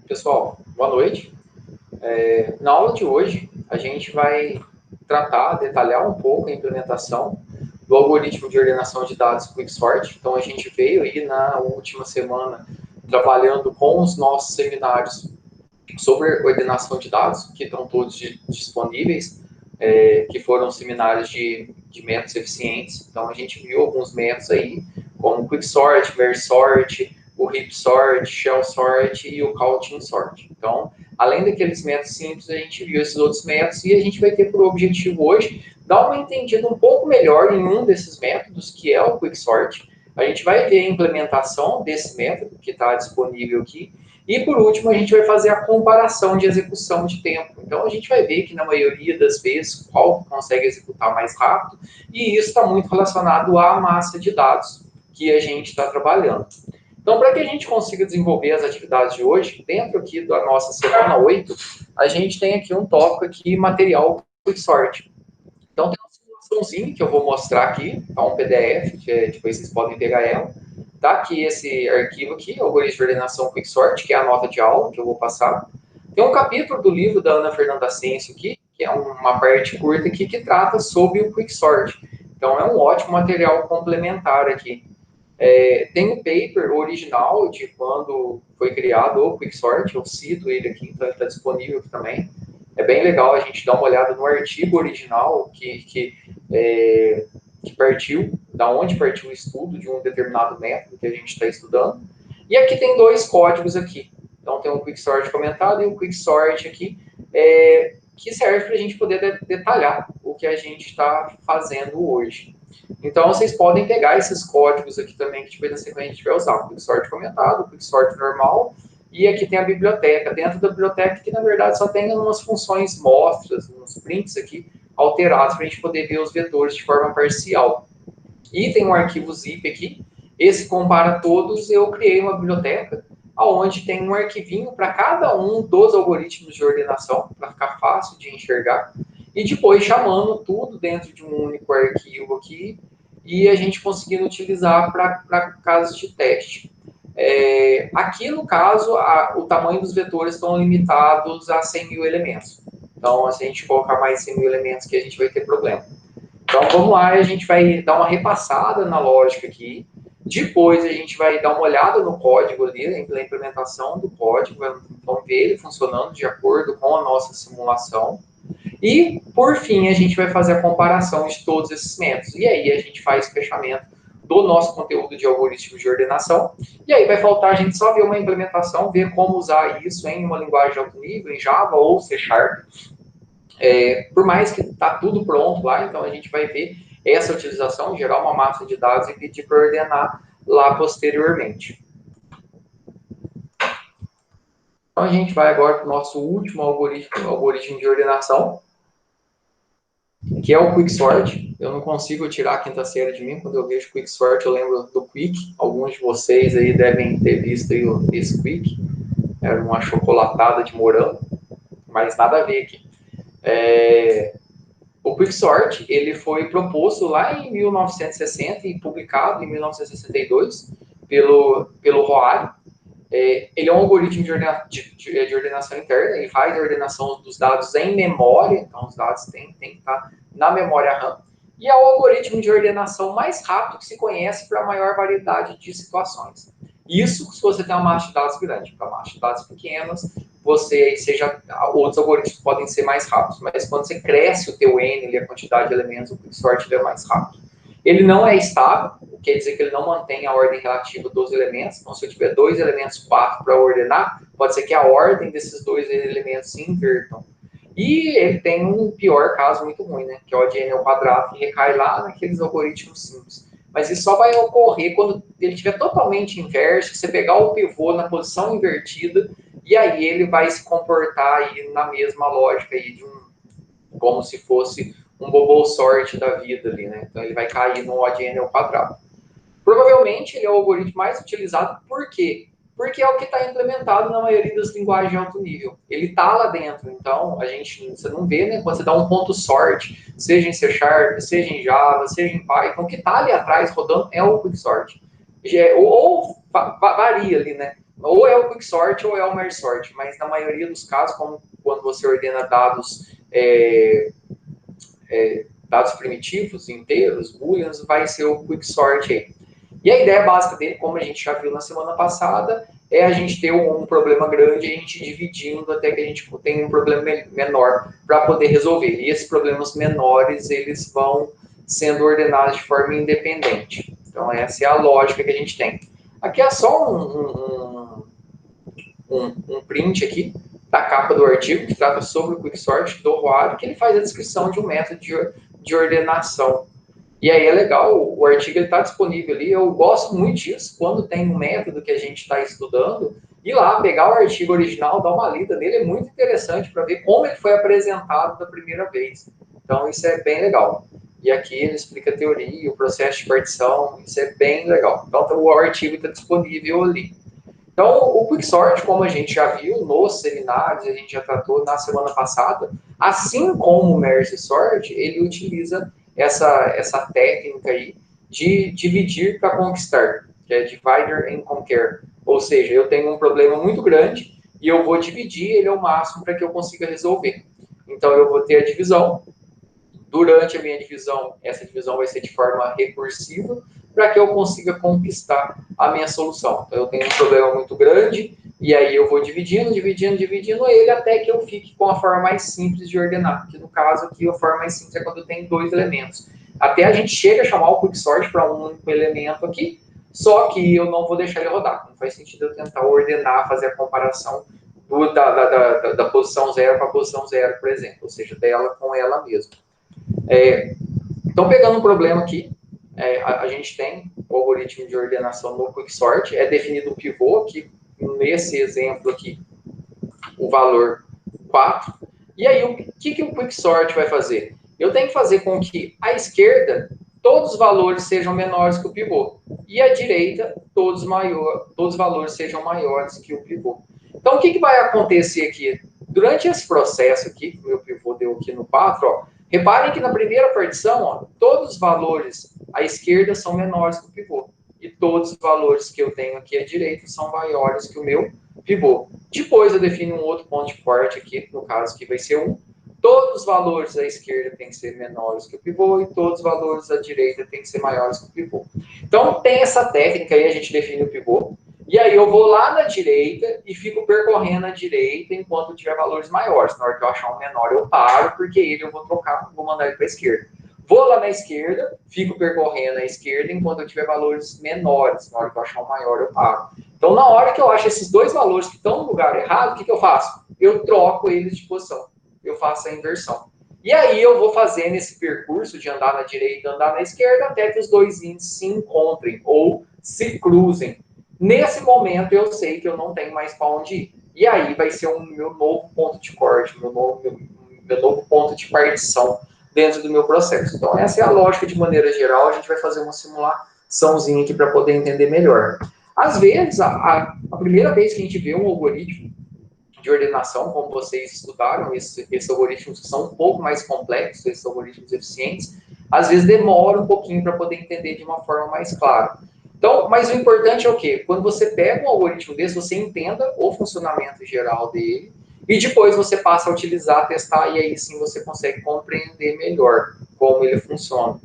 Pessoal, boa noite. Na aula de hoje, a gente vai detalhar um pouco a implementação do algoritmo de ordenação de dados Quicksort. Então, a gente veio aí na última semana trabalhando com os nossos seminários sobre ordenação de dados, que estão todos disponíveis, que foram seminários de métodos eficientes. Então, a gente viu alguns métodos aí, como Quicksort, Mersort, o Heapsort, Shellsort e o Counting Sort. Então, além daqueles métodos simples, a gente viu esses outros métodos e a gente vai ter por objetivo hoje dar uma entendida um pouco melhor em um desses métodos, que é o Quicksort. A gente vai ver a implementação desse método que está disponível aqui. E, por último, a gente vai fazer a comparação de execução de tempo. Então, a gente vai ver que, na maioria das vezes, qual consegue executar mais rápido, e isso está muito relacionado à massa de dados que a gente está trabalhando. Então, para que a gente consiga desenvolver as atividades de hoje, dentro aqui da nossa semana 8, a gente tem aqui um tópico aqui, material Quicksort. Então, tem uma simulaçãozinha que eu vou mostrar aqui, tá um PDF, que depois vocês podem pegar ela. Tá aqui esse arquivo aqui, algoritmo de ordenação Quicksort, que é a nota de aula que eu vou passar. Tem um capítulo do livro da Ana Fernanda Ascencio aqui, que é uma parte curta aqui, que trata sobre o Quicksort. Então, é um ótimo material complementar aqui. Tem um paper original de quando foi criado o Quicksort, eu cito ele aqui, então ele está disponível aqui também. É bem legal a gente dar uma olhada no artigo original que partiu, da onde partiu o estudo de um determinado método que a gente está estudando. E aqui tem dois códigos aqui. Então tem um Quicksort comentado e um Quicksort aqui, que serve para a gente poder detalhar o que a gente está fazendo hoje. Então, vocês podem pegar esses códigos aqui também, que depois na sequência a gente vai usar. O Quicksort comentado, o Quicksort normal, e aqui tem a biblioteca. Dentro da biblioteca, que na verdade só tem umas funções mostras, uns prints aqui, alterados, para a gente poder ver os vetores de forma parcial. E tem um arquivo zip aqui. Esse compara todos. Eu criei uma biblioteca, onde tem um arquivinho para cada um dos algoritmos de ordenação, para ficar fácil de enxergar. E depois chamando tudo dentro de um único arquivo aqui, e a gente conseguindo utilizar para casos de teste. Aqui, no caso, o tamanho dos vetores estão limitados a 100 mil elementos. Então, se a gente colocar mais 100 mil elementos, que a gente vai ter problema. Então, vamos lá, a gente vai dar uma repassada na lógica aqui. Depois, a gente vai dar uma olhada no código ali, na implementação do código. Vamos ver ele funcionando de acordo com a nossa simulação. E, por fim, a gente vai fazer a comparação de todos esses métodos. E aí, a gente faz o fechamento do nosso conteúdo de algoritmos de ordenação. E aí, vai faltar a gente só ver uma implementação, ver como usar isso em uma linguagem de alto nível, em Java ou C#. Por mais que está tudo pronto lá, então a gente vai ver essa utilização, gerar uma massa de dados e pedir para ordenar lá posteriormente. Então a gente vai agora para o nosso último algoritmo de ordenação, que é o Quicksort. Eu não consigo tirar a quinta série de mim. Quando eu vejo Quicksort, eu lembro do Quick. Alguns de vocês aí devem ter visto aí esse Quick. Era uma chocolatada de morango, mas nada a ver aqui. O Quicksort, ele foi proposto lá em 1960 e publicado em 1962 pelo Roari. Ele é um algoritmo de ordenação interna, ele faz a ordenação dos dados em memória, então os dados têm que estar na memória RAM, e é o algoritmo de ordenação mais rápido que se conhece para a maior variedade de situações. Isso se você tem uma massa de dados grande. Para massa de dados pequenas, outros algoritmos podem ser mais rápidos, mas quando você cresce o teu N, ali, a quantidade de elementos, o Quicksort é mais rápido. Ele não é estável, quer dizer que ele não mantém a ordem relativa dos elementos. Então, se eu tiver 2 elementos 4 para ordenar, pode ser que a ordem desses 2 elementos se invertam. E ele tem um pior caso muito ruim, né? Que é o de n ao quadrado, que recai lá naqueles algoritmos simples. Mas isso só vai ocorrer quando ele estiver totalmente inverso, você pegar o pivô na posição invertida, e aí ele vai se comportar aí na mesma lógica aí como se fosse um bubble sort da vida ali, né? Então ele vai cair no O de n ao quadrado. Provavelmente ele é o algoritmo mais utilizado, por quê? Porque é o que está implementado na maioria das linguagens de alto nível. Ele está lá dentro, então você não vê, né? Quando você dá um ponto sort, seja em C#, seja em Java, seja em Python, o que está ali atrás rodando é o Quicksort. Ou varia ali, né? ou é o quicksort ou é o merge sort, mas na maioria dos casos, como quando você ordena dados dados primitivos, inteiros, booleans, vai ser o quicksort aí. E a ideia básica dele, como a gente já viu na semana passada, é a gente ter um problema grande e a gente dividindo até que a gente tenha um problema menor para poder resolver. E esses problemas menores, eles vão sendo ordenados de forma independente. Então, essa é a lógica que a gente tem. Aqui é só um print aqui da capa do artigo que trata sobre o quicksort do Roab, que ele faz a descrição de um método de ordenação. E aí é legal, o artigo está disponível ali. Eu gosto muito disso, quando tem um método que a gente está estudando, ir lá, pegar o artigo original, dar uma lida nele, é muito interessante para ver como ele foi apresentado da primeira vez. Então, isso é bem legal. E aqui ele explica a teoria, o processo de partição, isso é bem legal. Então, o artigo está disponível ali. Então, o Quicksort, como a gente já viu nos seminários, a gente já tratou na semana passada, assim como o Merge Sort, ele utiliza essa técnica aí de dividir para conquistar, que é Divider and Conquer. Ou seja, eu tenho um problema muito grande e eu vou dividir ele ao máximo para que eu consiga resolver. Então, eu vou ter a divisão. Durante a minha divisão, essa divisão vai ser de forma recursiva para que eu consiga conquistar a minha solução. Então, eu tenho um problema muito grande e aí eu vou dividindo ele até que eu fique com a forma mais simples de ordenar. Que no caso aqui, a forma mais simples é quando eu tenho dois elementos. Até a gente chega a chamar o quicksort para um único elemento aqui, só que eu não vou deixar ele rodar. Não faz sentido eu tentar ordenar, fazer a comparação da posição 0 para a posição 0, por exemplo. Ou seja, dela com ela mesma. Então, pegando um problema aqui, a gente tem o algoritmo de ordenação no quicksort, é definido o pivô, aqui, nesse exemplo aqui, o valor 4. E aí, o que o quicksort vai fazer? Eu tenho que fazer com que à esquerda todos os valores sejam menores que o pivô, e à direita todos os valores sejam maiores que o pivô. Então, o que vai acontecer aqui? Durante esse processo aqui, que o meu pivô deu aqui no 4, ó, reparem que na primeira partição, ó, todos os valores à esquerda são menores que o pivô. E todos os valores que eu tenho aqui à direita são maiores que o meu pivô. Depois eu defino um outro ponto de corte aqui, no caso que vai ser 1. Todos os valores à esquerda têm que ser menores que o pivô e todos os valores à direita têm que ser maiores que o pivô. Então tem essa técnica aí, a gente define o pivô. E aí eu vou lá na direita e fico percorrendo a direita enquanto eu tiver valores maiores. Na hora que eu achar um menor, eu paro, porque ele eu vou trocar, vou mandar ele para a esquerda. Vou lá na esquerda, fico percorrendo a esquerda enquanto eu tiver valores menores. Na hora que eu achar um maior, eu paro. Então, na hora que eu acho esses dois valores que estão no lugar errado, o que eu faço? Eu troco eles de posição. Eu faço a inversão. E aí eu vou fazendo esse percurso de andar na direita e andar na esquerda até que os dois índices se encontrem ou se cruzem. Nesse momento eu sei que eu não tenho mais para onde ir. E aí vai ser o meu novo ponto de corte, meu novo ponto de partição dentro do meu processo. Então essa é a lógica de maneira geral. A gente vai fazer uma simulaçãozinha aqui para poder entender melhor. Às vezes, a primeira vez que a gente vê um algoritmo de ordenação, como vocês estudaram, esses algoritmos que são um pouco mais complexos, esses algoritmos eficientes, às vezes demora um pouquinho para poder entender de uma forma mais clara. Então, mas o importante é o quê? Quando você pega um algoritmo desse, você entenda o funcionamento geral dele e depois você passa a utilizar, testar e aí sim você consegue compreender melhor como ele funciona.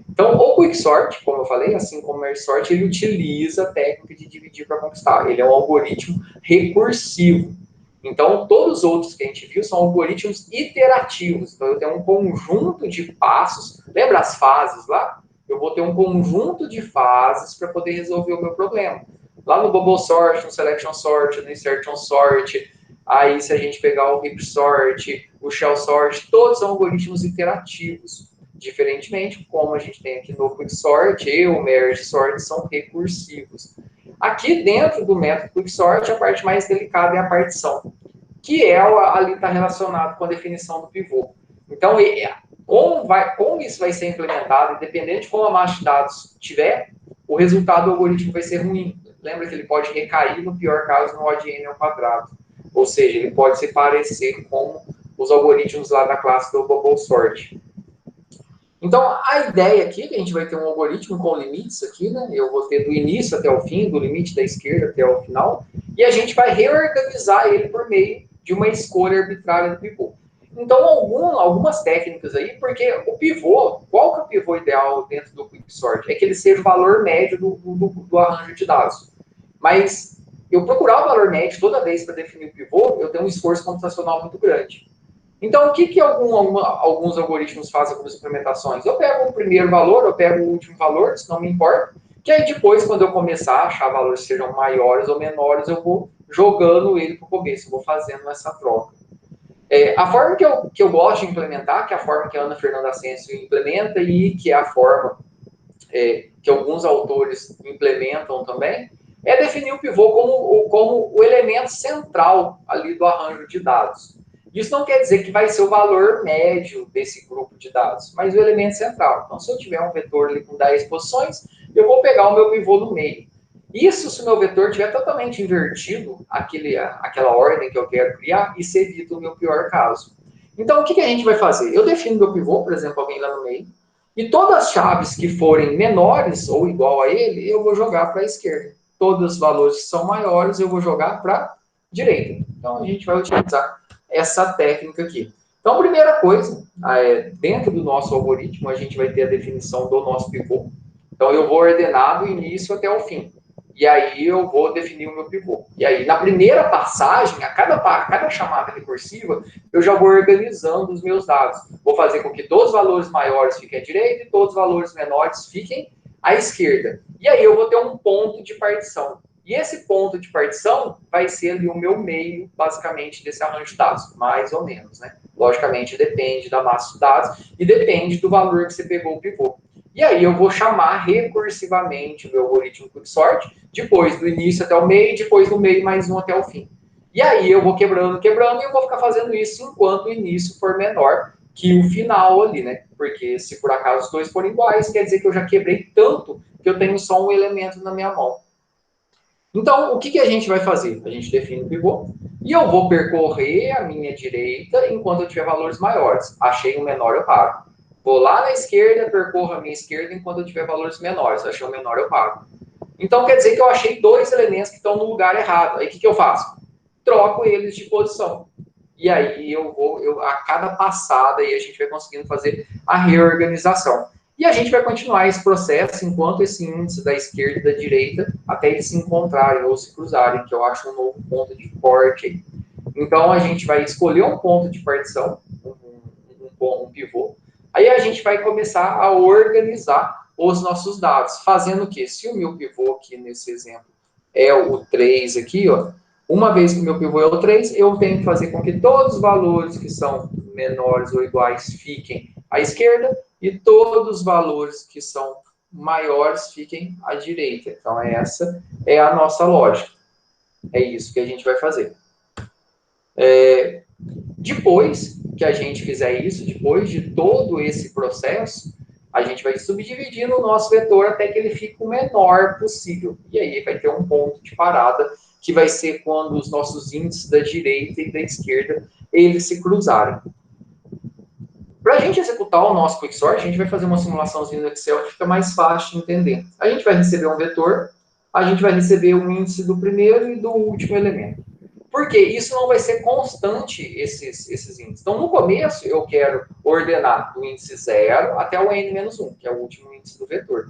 Então, o Quicksort, como eu falei, assim como o Mergesort, ele utiliza a técnica de dividir para conquistar. Ele é um algoritmo recursivo. Então, todos os outros que a gente viu são algoritmos iterativos. Então, eu tenho um conjunto de passos. Lembra as fases lá? Eu vou ter um conjunto de fases para poder resolver o meu problema. Lá no Bubble Sort, no Selection Sort, no Insertion Sort, aí se a gente pegar o Heap Sort, o Shell Sort, todos são algoritmos iterativos. Diferentemente, como a gente tem aqui no Quicksort e o Merge Sort, são recursivos. Aqui dentro do método Quicksort, a parte mais delicada é a partição, que ali está relacionado com a definição do pivô. Então, como isso vai ser implementado, independente de como a massa de dados tiver, o resultado do algoritmo vai ser ruim. Lembra que ele pode recair, no pior caso, no ODN ao quadrado. Ou seja, ele pode se parecer com os algoritmos lá da classe do Bubble Sort. Então, a ideia aqui é que a gente vai ter um algoritmo com limites aqui, né? Eu vou ter do início até o fim, do limite da esquerda até o final. e a gente vai reorganizar ele por meio de uma escolha arbitrária do pivô. Então, algumas técnicas aí, porque o pivô, qual que é o pivô ideal dentro do Quicksort? É que ele seja o valor médio do arranjo de dados. Mas eu procurar o valor médio toda vez para definir o pivô, eu tenho um esforço computacional muito grande. Então, o que alguns algoritmos fazem com as implementações? Eu pego o primeiro valor, eu pego o último valor, isso não me importa, que aí depois, quando eu começar a achar valores que sejam maiores ou menores, eu vou jogando ele para o começo, eu vou fazendo essa troca. A forma que eu gosto de implementar, que é a forma que a Ana Fernanda Ascencio implementa e que é a forma que alguns autores implementam também, é definir o pivô como o elemento central ali do arranjo de dados. Isso não quer dizer que vai ser o valor médio desse grupo de dados, mas o elemento central. Então, se eu tiver um vetor ali com 10 posições, eu vou pegar o meu pivô no meio. Isso se o meu vetor estiver totalmente invertido, aquela ordem que eu quero criar, isso evita o meu pior caso. Então, o que a gente vai fazer? Eu defino meu pivô, por exemplo, alguém lá no meio, e todas as chaves que forem menores ou igual a ele, eu vou jogar para a esquerda. Todos os valores que são maiores, eu vou jogar para a direita. Então, a gente vai utilizar essa técnica aqui. Então, primeira coisa, dentro do nosso algoritmo, a gente vai ter a definição do nosso pivô. Então, eu vou ordenar do início até o fim. E aí, eu vou definir o meu pivô. E aí, na primeira passagem, a cada chamada recursiva, eu já vou organizando os meus dados. Vou fazer com que todos os valores maiores fiquem à direita e todos os valores menores fiquem à esquerda. E aí, eu vou ter um ponto de partição. E esse ponto de partição vai ser ali o meu meio, basicamente, desse arranjo de dados, mais ou menos, né? Logicamente, depende da massa de dados e depende do valor que você pegou o pivô. E aí eu vou chamar recursivamente o meu algoritmo Quicksort, depois do início até o meio, depois do meio mais um até o fim. E aí eu vou quebrando, e eu vou ficar fazendo isso enquanto o início for menor que o final ali, né? Porque se por acaso os dois forem iguais, quer dizer que eu já quebrei tanto que eu tenho só um elemento na minha mão. Então, o que a gente vai fazer? A gente define o pivô e eu vou percorrer a minha direita enquanto eu tiver valores maiores. Achei um menor, eu paro. Vou lá na esquerda, percorro a minha esquerda enquanto eu tiver valores menores. Achei um menor, eu paro. Então, quer dizer que eu achei dois elementos que estão no lugar errado. Aí, o que eu faço? Troco eles de posição. E aí, a cada passada, aí a gente vai conseguindo fazer a reorganização. E a gente vai continuar esse processo enquanto esse índice da esquerda e da direita, até eles se encontrarem ou se cruzarem, que eu acho um novo ponto de corte aí. Então, a gente vai escolher um ponto de partição, um pivô. Aí a gente vai começar a organizar os nossos dados, fazendo o quê? Se o meu pivô aqui nesse exemplo é o 3 aqui, ó, uma vez que o meu pivô é o 3, eu tenho que fazer com que todos os valores que são menores ou iguais fiquem à esquerda e todos os valores que são maiores fiquem à direita. Então, essa é a nossa lógica. É isso que a gente vai fazer. Depois que a gente fizer isso, depois de todo esse processo, a gente vai subdividindo o nosso vetor até que ele fique o menor possível. E aí vai ter um ponto de parada, que vai ser quando os nossos índices da direita e da esquerda, eles se cruzarem. Para a gente executar o nosso Quicksort, a gente vai fazer uma simulaçãozinha no Excel que fica mais fácil de entender. A gente vai receber um vetor, a gente vai receber o índice do primeiro e do último elemento. Porque isso não vai ser constante, esses índices. Então, no começo, eu quero ordenar do índice 0 até o n-1, que é o último índice do vetor.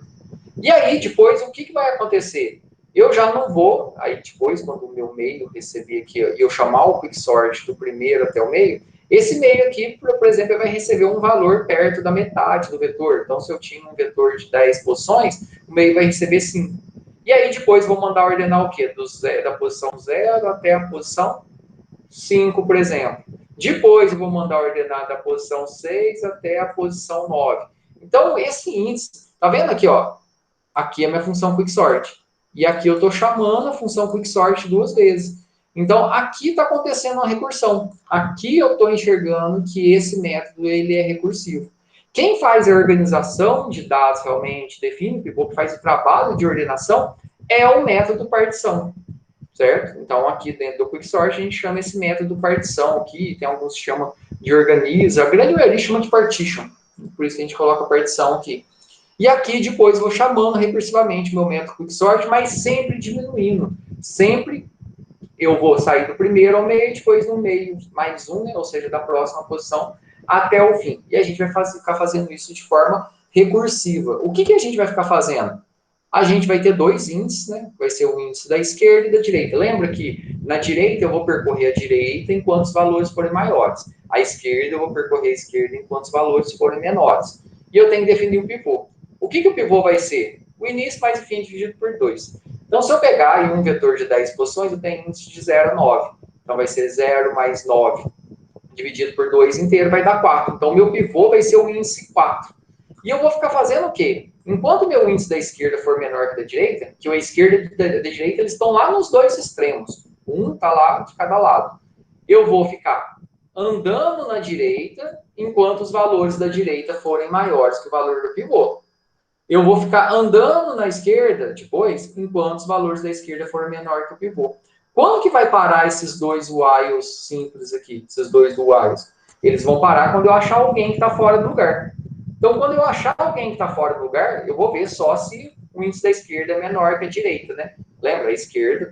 E aí, depois, o que vai acontecer? Eu já não vou, aí depois, quando o meu meio receber aqui, e eu chamar o Quicksort do primeiro até o meio, esse meio aqui, por exemplo, vai receber um valor perto da metade do vetor. Então, se eu tinha um vetor de 10 posições, o meio vai receber 5. E aí, depois, vou mandar ordenar o quê? Da posição 0 até a posição 5, por exemplo. Depois, eu vou mandar ordenar da posição 6 até a posição 9. Então, esse índice, tá vendo aqui, ó? Aqui é a minha função Quicksort. E aqui eu estou chamando a função Quicksort duas vezes. Então, aqui está acontecendo uma recursão. Aqui eu estou enxergando que esse método ele é recursivo. Quem faz a organização de dados realmente, define o pivô, que faz o trabalho de ordenação, é o método partição, certo? Então, aqui dentro do Quicksort, a gente chama esse método partição aqui, tem alguns que chamam de organiza, a grande maioria chama de partition, por isso que a gente coloca partição aqui. E aqui depois vou chamando recursivamente meu método Quicksort, mas sempre diminuindo, sempre eu vou sair do primeiro ao meio, depois no meio mais um, né? Ou seja, da próxima posição até o fim. E a gente vai ficar fazendo isso de forma recursiva. O que a gente vai ficar fazendo? A gente vai ter dois índices, né? Vai ser o índice da esquerda e da direita. Lembra que na direita eu vou percorrer a direita enquanto os valores forem maiores. A esquerda eu vou percorrer a esquerda enquanto os valores forem menores. E eu tenho que definir o pivô. O que o pivô vai ser? O início mais o fim dividido por 2. Então, se eu pegar aí um vetor de 10 posições, eu tenho índice de 0 a 9. Então, vai ser 0 mais 9 dividido por 2 inteiro vai dar 4. Então, o meu pivô vai ser o índice 4. E eu vou ficar fazendo o quê? Enquanto o meu índice da esquerda for menor que o da direita, que a esquerda e a direita eles estão lá nos dois extremos. Um está lá de cada lado. Eu vou ficar andando na direita enquanto os valores da direita forem maiores que o valor do pivô. Eu vou ficar andando na esquerda depois, enquanto os valores da esquerda forem menor que o pivô. Quando que vai parar esses dois whiles simples aqui? Esses dois whiles? Eles vão parar quando eu achar alguém que está fora do lugar. Então, quando eu achar alguém que está fora do lugar, eu vou ver só se o índice da esquerda é menor que a direita, né? Lembra? A esquerda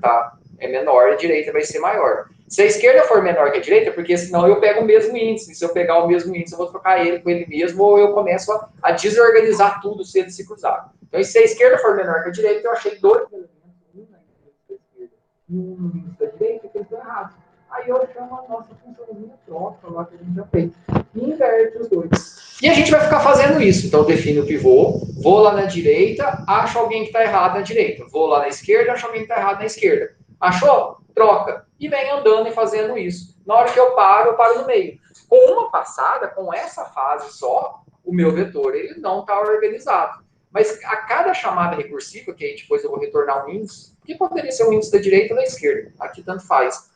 é menor, a direita vai ser maior. Se a esquerda for menor que a direita, porque senão eu pego o mesmo índice. Se eu pegar o mesmo índice, eu vou trocar ele com ele mesmo, ou eu começo a desorganizar tudo se eles se cruzarem. Então, se a esquerda for menor que a direita, eu achei dois elementos, um na índice da esquerda e um no índice da direita, que eles estão errados. Aí eu chamo a nossa funçãozinha troca lá que a gente já fez. E inverte os dois. E a gente vai ficar fazendo isso. Então, eu defino o pivô, vou lá na direita, acho alguém que está errado na direita. Vou lá na esquerda, acho alguém que está errado na esquerda. Achou? Troca. E vem andando e fazendo isso. Na hora que eu paro no meio. Com uma passada, com essa fase só, o meu vetor ele não está organizado. Mas a cada chamada recursiva, que aí depois eu vou retornar um índice, que poderia ser um índice da direita ou da esquerda, aqui tanto faz,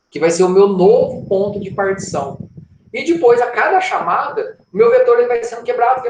que vai ser o meu novo ponto de partição. E depois, a cada chamada, o meu vetor ele vai sendo quebrado,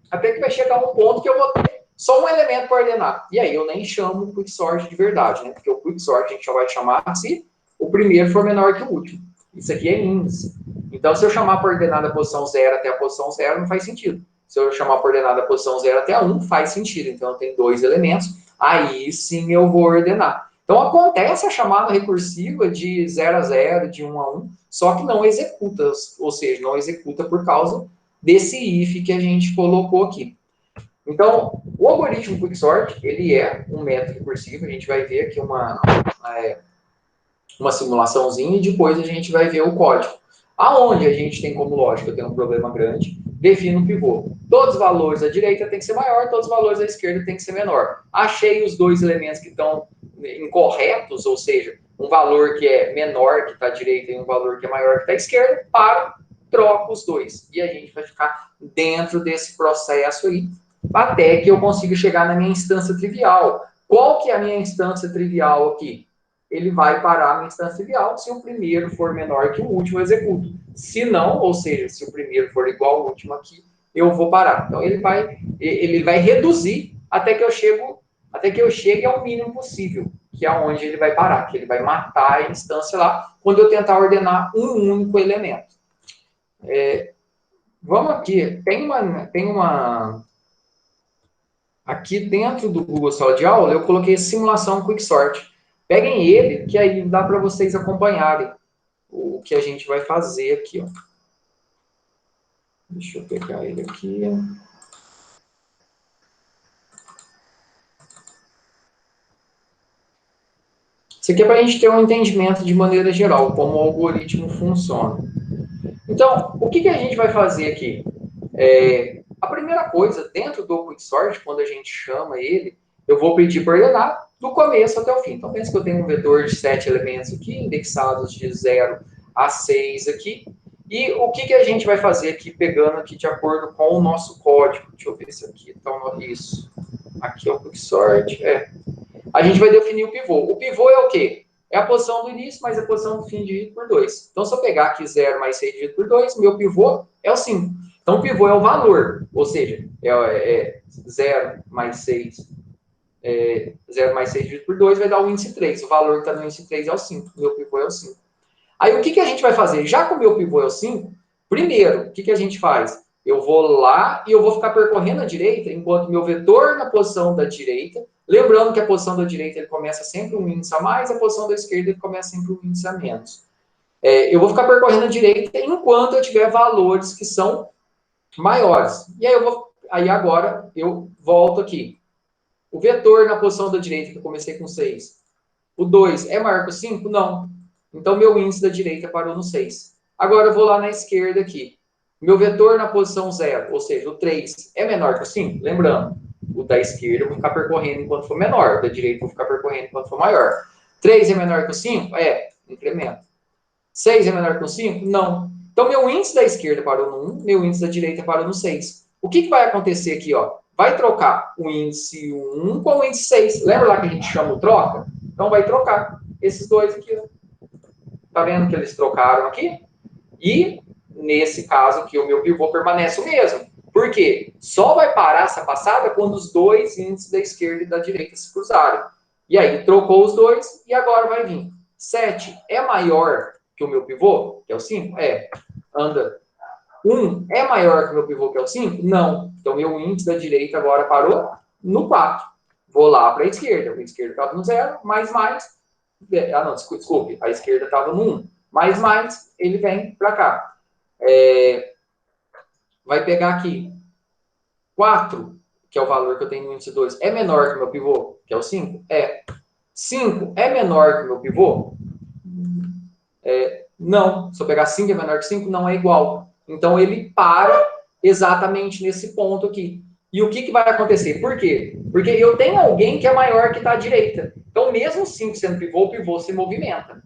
até que vai chegar um ponto que eu vou ter só um elemento para ordenar. E aí eu nem chamo o quicksort de verdade, né? Porque o quicksort a gente só vai chamar se o primeiro for menor que o último. Isso aqui é índice. Então, se eu chamar por ordenada a posição 0 até a posição 0, não faz sentido. Se eu chamar por ordenada a posição 0 até a 1, faz sentido. Então, eu tenho dois elementos. Aí sim eu vou ordenar. Então, acontece a chamada recursiva de 0 a 0, de 1 a 1, só que não executa, ou seja, não executa por causa desse if que a gente colocou aqui. Então, o algoritmo Quicksort, ele é um método recursivo, a gente vai ver aqui uma simulaçãozinha e depois a gente vai ver o código. Aonde a gente tem como lógica, tem um problema grande, defino um pivô. Todos os valores da direita tem que ser maior, todos os valores da esquerda tem que ser menor. Achei os dois elementos que estão incorretos, ou seja, um valor que é menor que está à direita e um valor que é maior que está à esquerda, troco os dois. E a gente vai ficar dentro desse processo aí, até que eu consiga chegar na minha instância trivial. Qual que é a minha instância trivial aqui? Ele vai parar a minha instância trivial se o primeiro for menor que o último, eu executo. Se não, ou seja, se o primeiro for igual ao último aqui, eu vou parar. Então, ele vai reduzir até que eu chegue ao mínimo possível, que é onde ele vai parar, que ele vai matar a instância lá, quando eu tentar ordenar um único elemento. Vamos aqui, tem uma... Aqui dentro do Google Sala de Aula, eu coloquei simulação Quicksort. Peguem ele, que aí dá para vocês acompanharem o que a gente vai fazer aqui. Ó. Deixa eu pegar ele aqui. Isso aqui é para a gente ter um entendimento de maneira geral, como o algoritmo funciona. Então, o que a gente vai fazer aqui? A primeira coisa, dentro do Quicksort, quando a gente chama ele, eu vou pedir para ordenar do começo até o fim. Então, pense que eu tenho um vetor de 7 elementos aqui, indexados de 0 a 6 aqui. E o que a gente vai fazer aqui, pegando aqui de acordo com o nosso código? Deixa eu ver se aqui está isso. Aqui é o Quicksort. A gente vai definir o pivô. O pivô é o quê? É a posição do início mais a posição do fim dividido por 2. Então, se eu pegar aqui 0 mais 6 dividido por 2, meu pivô é o 5. Então, o pivô é o valor, ou seja, 0 mais 6, 0 mais 6 dividido por 2 vai dar o índice 3. O valor que está no índice 3 é o 5. Meu pivô é o 5. Aí, o que a gente vai fazer? Já que o meu pivô é o 5, primeiro, o que a gente faz? Eu vou lá e eu vou ficar percorrendo a direita, enquanto meu vetor na posição da direita, lembrando que a posição da direita ele começa sempre um índice a mais, a posição da esquerda ele começa sempre um índice a menos. Eu vou ficar percorrendo a direita enquanto eu tiver valores que são maiores. E aí agora eu volto aqui. O vetor na posição da direita, que eu comecei com 6, o 2 é maior que o 5? Não. Então, meu índice da direita parou no 6. Agora, eu vou lá na esquerda aqui. Meu vetor na posição 0, ou seja, o 3, é menor que o 5? Lembrando, o da esquerda eu vou ficar percorrendo enquanto for menor, o da direita eu vou ficar percorrendo enquanto for maior. 3 é menor que o 5? Incremento. 6 é menor que o 5? Não. Então, meu índice da esquerda parou no 1, meu índice da direita parou no 6. O que vai acontecer aqui? Ó? Vai trocar o índice 1 com o índice 6. Lembra lá que a gente chama o troca? Então, vai trocar esses dois aqui. Ó. Tá vendo que eles trocaram aqui? E, nesse caso aqui, o meu pivô permanece o mesmo. Por quê? Só vai parar essa passada quando os dois índices da esquerda e da direita se cruzarem. E aí, trocou os dois e agora vai vir. 7 é maior que o meu pivô, que é o 5? Anda. 1 é maior que o meu pivô, que é o 5? Não. Então, meu índice da direita agora parou no 4. Vou lá para a esquerda. A esquerda estava no 0, mais. Não, desculpe. A esquerda estava no 1. Mais, ele vem para cá. Vai pegar aqui 4, que é o valor que eu tenho no índice 2, é menor que o meu pivô, que é o 5? 5 é menor que o meu pivô? Não. Se eu pegar 5 é menor que 5, não é igual. Então, ele para exatamente nesse ponto aqui. E o que vai acontecer? Por quê? Porque eu tenho alguém que é maior que está à direita. Então, mesmo 5 sendo pivô, o pivô se movimenta.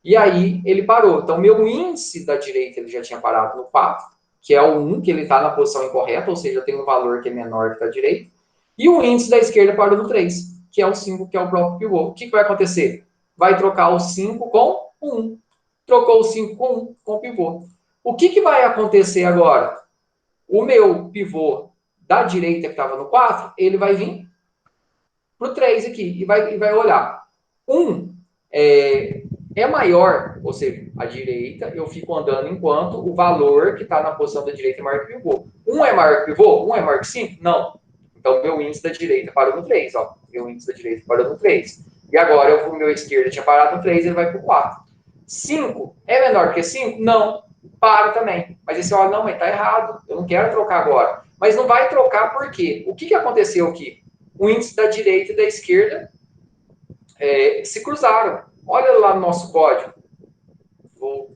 E aí, ele parou. Então, meu índice da direita ele já tinha parado no 4, que é o 1, que ele está na posição incorreta, ou seja, tem um valor que é menor que da direita. E o índice da esquerda parou no 3, que é o 5, que é o próprio pivô. O que vai acontecer? Vai trocar o 5 com o 1. Trocou o 5 com 1, com o pivô. O que vai acontecer agora? O meu pivô da direita, que estava no 4, ele vai vir para o 3 aqui e vai olhar. 1 é maior, ou seja, a direita, eu fico andando enquanto o valor que está na posição da direita é maior que o pivô. 1 é maior que o pivô? 1 é maior que 5? Não. Então, meu índice da direita parou no 3. Ó. Meu índice da direita parou no 3. E agora, o meu esquerdo tinha parado no 3, ele vai para o 4. 5 é menor que 5? Não. Para também. Mas aí você olha, não, mas está errado. Eu não quero trocar agora. Mas não vai trocar por quê? O que aconteceu aqui? O índice da direita e da esquerda se cruzaram. Olha lá no nosso código.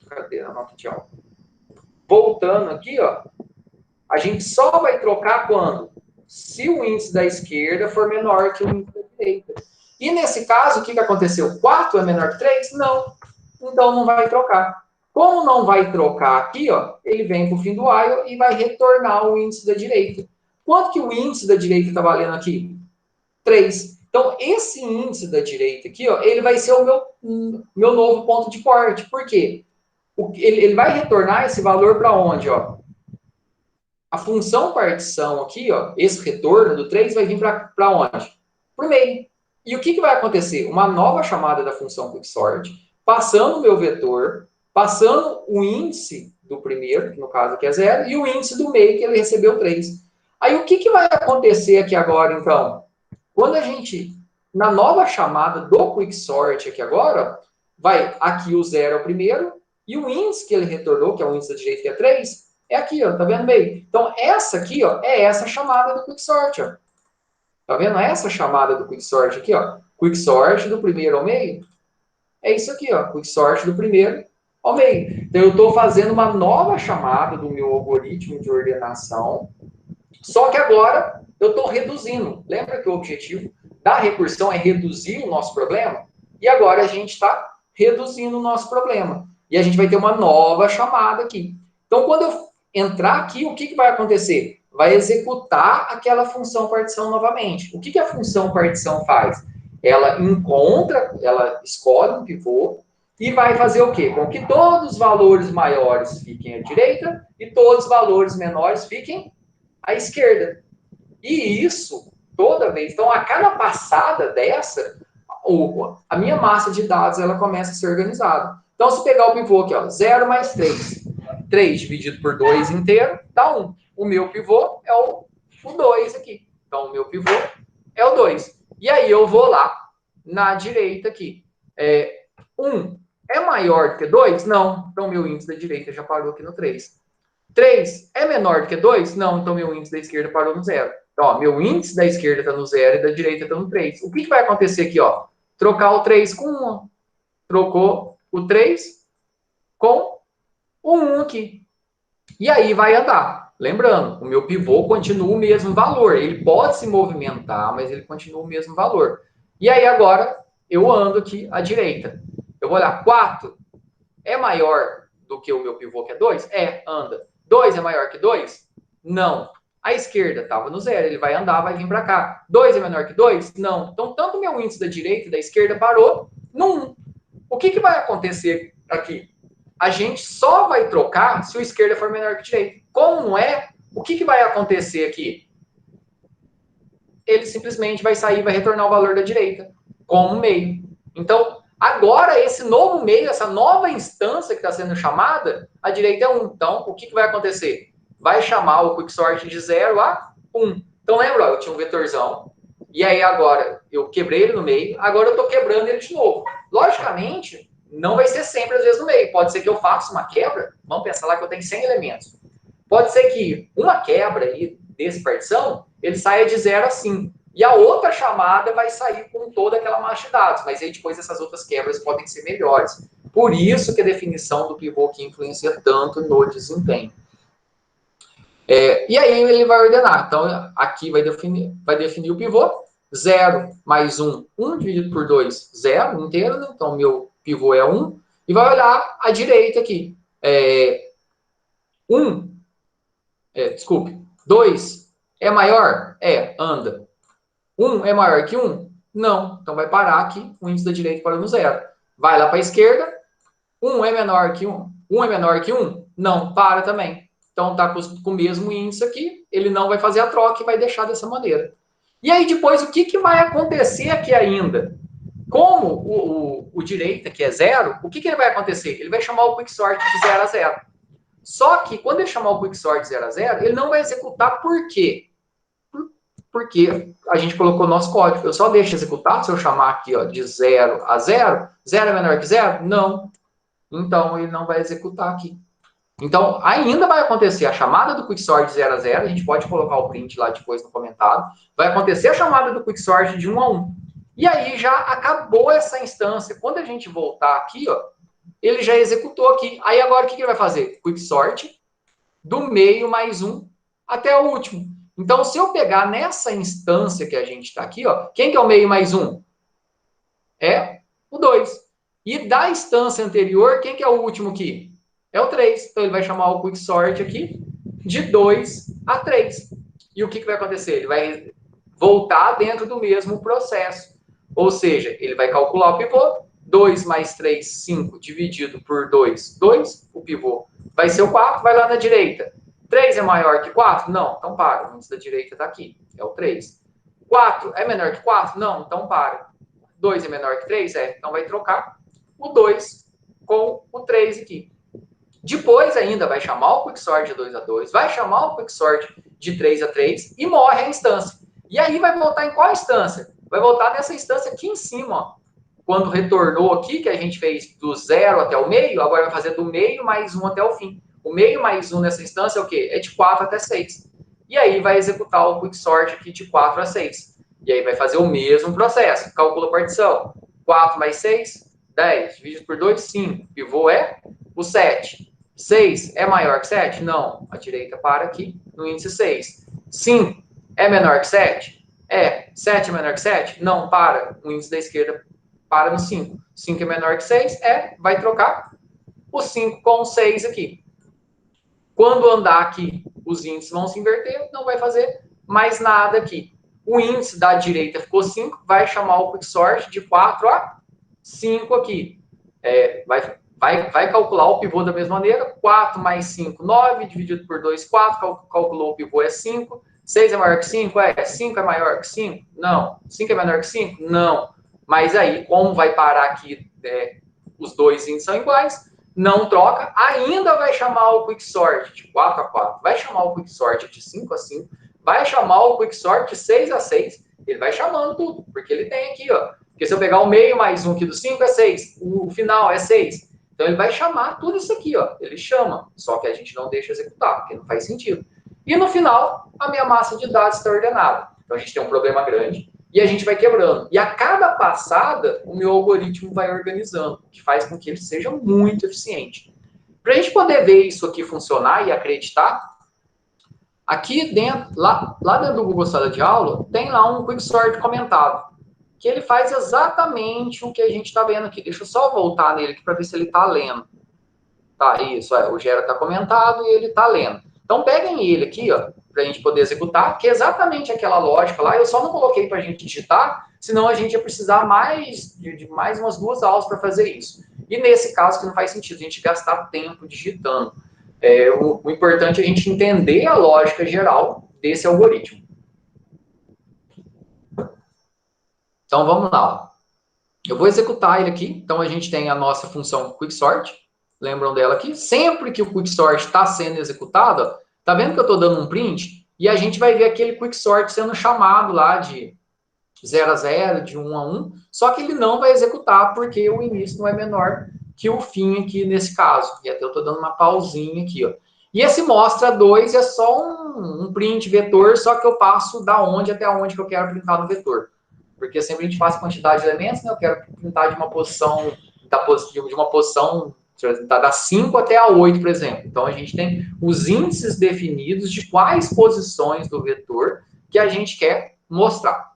Cadê a nota de aula? Voltando aqui, ó. A gente só vai trocar quando? Se o índice da esquerda for menor que o índice da direita. E nesse caso, o que aconteceu? 4 é menor que 3? Não. Então não vai trocar. Como não vai trocar aqui, ó, ele vem para o fim do while e vai retornar o índice da direita. Quanto que o índice da direita está valendo aqui? 3. Então, esse índice da direita aqui, ó, ele vai ser o meu novo ponto de corte. Por quê? Ele vai retornar esse valor para onde? Ó? A função partição aqui, ó, esse retorno do 3 vai vir para onde? Para o meio. E o que vai acontecer? Uma nova chamada da função quicksort, passando o meu vetor, passando o índice do primeiro, que no caso aqui é 0, e o índice do meio, que ele recebeu 3. Aí o que vai acontecer aqui agora, então? Quando a gente, na nova chamada do quicksort aqui agora, vai aqui o 0 é o primeiro, e o índice que ele retornou, que é o índice da direita, que é 3, é aqui, ó, tá vendo bem? Então, essa aqui, ó, é essa chamada do quicksort, ó. Tá vendo essa chamada do quicksort aqui, ó? Quicksort do primeiro ao meio. É isso aqui, ó, quicksort do primeiro ao meio. Então, eu estou fazendo uma nova chamada do meu algoritmo de ordenação, só que agora eu estou reduzindo. Lembra que o objetivo da recursão é reduzir o nosso problema? E agora a gente está reduzindo o nosso problema. E a gente vai ter uma nova chamada aqui. Então, quando eu entrar aqui, o que vai acontecer? Vai executar aquela função partição novamente. O que a função partição faz? Ela escolhe um pivô e vai fazer o quê? Com que todos os valores maiores fiquem à direita e todos os valores menores fiquem à esquerda. E isso, toda vez. Então, a cada passada dessa, a minha massa de dados ela começa a ser organizada. Então, se pegar o pivô aqui, ó, 0 mais 3. 3 dividido por 2 inteiro dá 1. O meu pivô é o 2 aqui. Então, o meu pivô é o 2. E aí, eu vou lá na direita aqui. 1 é maior do que 2? Não. Então, meu índice da direita já parou aqui no 3. 3 é menor do que 2? Não. Então, meu índice da esquerda parou no 0. Então, ó, meu índice da esquerda está no 0 e da direita está no 3. O que vai acontecer aqui? Ó? Trocar o 3 com 1. Trocou o 3 com o 1 aqui. E aí vai andar. Lembrando, o meu pivô continua o mesmo valor. Ele pode se movimentar, mas ele continua o mesmo valor. E aí agora eu ando aqui à direita. Eu vou olhar, 4 é maior do que o meu pivô, que é 2? Anda. 2 é maior que 2? Não. A esquerda estava no 0, ele vai andar, vai vir para cá. 2 é menor que 2? Não. Então, tanto o meu índice da direita e da esquerda parou no 1. O que vai acontecer aqui? A gente só vai trocar se o esquerda for menor que o direito. Como não é, o que vai acontecer aqui? Ele simplesmente vai sair e vai retornar o valor da direita, como meio. Então, agora, esse novo meio, essa nova instância que está sendo chamada, a direita é 1. Então, o que vai acontecer? Vai chamar o quicksort de 0 a 1. Então, lembra, eu tinha um vetorzão, e aí agora eu quebrei ele no meio, agora eu estou quebrando ele de novo. Logicamente, não vai ser sempre às vezes no meio. Pode ser que eu faça uma quebra, vamos pensar lá que eu tenho 100 elementos. Pode ser que uma quebra aí desse partição, ele saia de 0 a 5. E a outra chamada vai sair com toda aquela massa de dados. Mas aí depois essas outras quebras podem ser melhores. Por isso que a definição do pivô aqui influencia tanto no desempenho. E aí ele vai ordenar. Então, aqui vai definir o pivô. 0 mais 1, 1 dividido por 2, 0 inteiro. Né? Então, meu pivô é 1. E vai olhar à direita aqui. 2 é maior? Anda. 1 é maior que 1? Não. Então, vai parar aqui. O índice da direita parou no 0. Vai lá para a esquerda. 1 é menor que 1? 1 é menor que 1? Não. Para também. Então, está com o mesmo índice aqui. Ele não vai fazer a troca e vai deixar dessa maneira. E aí, depois, o que vai acontecer aqui ainda? Como o direita, que é 0, o que ele vai acontecer? Ele vai chamar o quicksort de 0 a 0. Só que, quando ele chamar o quicksort de 0 a 0, ele não vai executar por quê? Porque a gente colocou o nosso código. Eu só deixo executar se eu chamar aqui ó, de 0 a 0. 0 é menor que 0? Não. Então, ele não vai executar aqui. Então, ainda vai acontecer a chamada do quicksort de 0 a 0. A gente pode colocar o print lá depois no comentário. Vai acontecer a chamada do quicksort de 1 a 1. E aí já acabou essa instância. Quando a gente voltar aqui, ó, ele já executou aqui. Aí agora o que ele vai fazer? Quicksort do meio mais 1 até o último. Então, se eu pegar nessa instância que a gente está aqui, ó, quem que é o meio mais 1? É o 2. E da instância anterior, quem que é o último aqui? É o 3. Então, ele vai chamar o quicksort aqui de 2 a 3. E o que vai acontecer? Ele vai voltar dentro do mesmo processo. Ou seja, ele vai calcular o pivô. 2 mais 3, 5, dividido por 2, 2. O pivô vai ser o 4, vai lá na direita. 3 é maior que 4? Não, então para. O índice da direita está aqui, é o 3. 4 é menor que 4? Não, então para. 2 é menor que 3? Então vai trocar o 2 com o 3 aqui. Depois ainda vai chamar o quicksort de 2 a 2, vai chamar o quicksort de 3 a 3 e morre a instância. E aí vai voltar em qual instância? Vai voltar nessa instância aqui em cima, ó. Quando retornou aqui, que a gente fez do 0 até o meio, agora vai fazer do meio mais 1 até o fim. O meio mais 1 nessa instância é o quê? É de 4 até 6. E aí vai executar o quicksort aqui de 4 a 6. E aí vai fazer o mesmo processo. Calcula a partição. 4 mais 6, 10. Dividido por 2, 5. Pivô é o 7. 6 é maior que 7? Não. A direita para aqui no índice 6. 5 é menor que 7? 7 é menor que 7? Não, para. O índice da esquerda para no 5. 5 é menor que 6? Vai trocar o 5 com o 6 aqui. Quando andar aqui, os índices vão se inverter, não vai fazer mais nada aqui. O índice da direita ficou 5, vai chamar o quicksort de 4 a 5 aqui. Vai calcular o pivô da mesma maneira. 4 mais 5, 9, dividido por 2, 4. Calculou o pivô, é 5. 6 é maior que 5? 5 é maior que 5? Não. 5 é menor que 5? Não. Mas aí, como vai parar aqui, os dois índices são iguais, não troca, ainda vai chamar o quicksort de 4 a 4, vai chamar o quicksort de 5 a 5, vai chamar o quicksort de 6 a 6, ele vai chamando tudo, porque ele tem aqui, ó. Porque se eu pegar o meio mais 1 aqui do 5 é 6, o final é 6. Então ele vai chamar tudo isso aqui, ó. Ele chama, só que a gente não deixa executar, porque não faz sentido. E no final, a minha massa de dados está ordenada. Então a gente tem um problema grande e a gente vai quebrando. E a cada passada, o meu algoritmo vai organizando, o que faz com que ele seja muito eficiente. Para a gente poder ver isso aqui funcionar e acreditar, aqui dentro, lá dentro do Google Sala de Aula, tem lá um Quicksort comentado, que ele faz exatamente o que a gente está vendo aqui. Deixa eu só voltar nele aqui para ver se ele está lendo. Tá, isso, o Gera está comentado e ele está lendo. Então, peguem ele aqui, ó, para a gente poder executar, que é exatamente aquela lógica lá. Eu só não coloquei para a gente digitar, senão a gente ia precisar de mais umas 2 aulas para fazer isso. E nesse caso, que não faz sentido a gente gastar tempo digitando. O importante é a gente entender a lógica geral desse algoritmo. Então, vamos lá. Eu vou executar ele aqui. Então, a gente tem a nossa função quicksort. Lembram dela aqui? Sempre que o quicksort está sendo executado, tá vendo que eu estou dando um print? E a gente vai ver aquele quicksort sendo chamado lá de 0 a 0, de 1 a 1, só que ele não vai executar porque o início não é menor que o fim aqui nesse caso. E até eu estou dando uma pausinha aqui, ó. E esse mostra 2 é só um print vetor, só que eu passo da onde até onde que eu quero printar no vetor. Porque sempre a gente faz quantidade de elementos, né? Eu quero printar de uma posição, da 5 até a 8, por exemplo. Então, a gente tem os índices definidos de quais posições do vetor que a gente quer mostrar.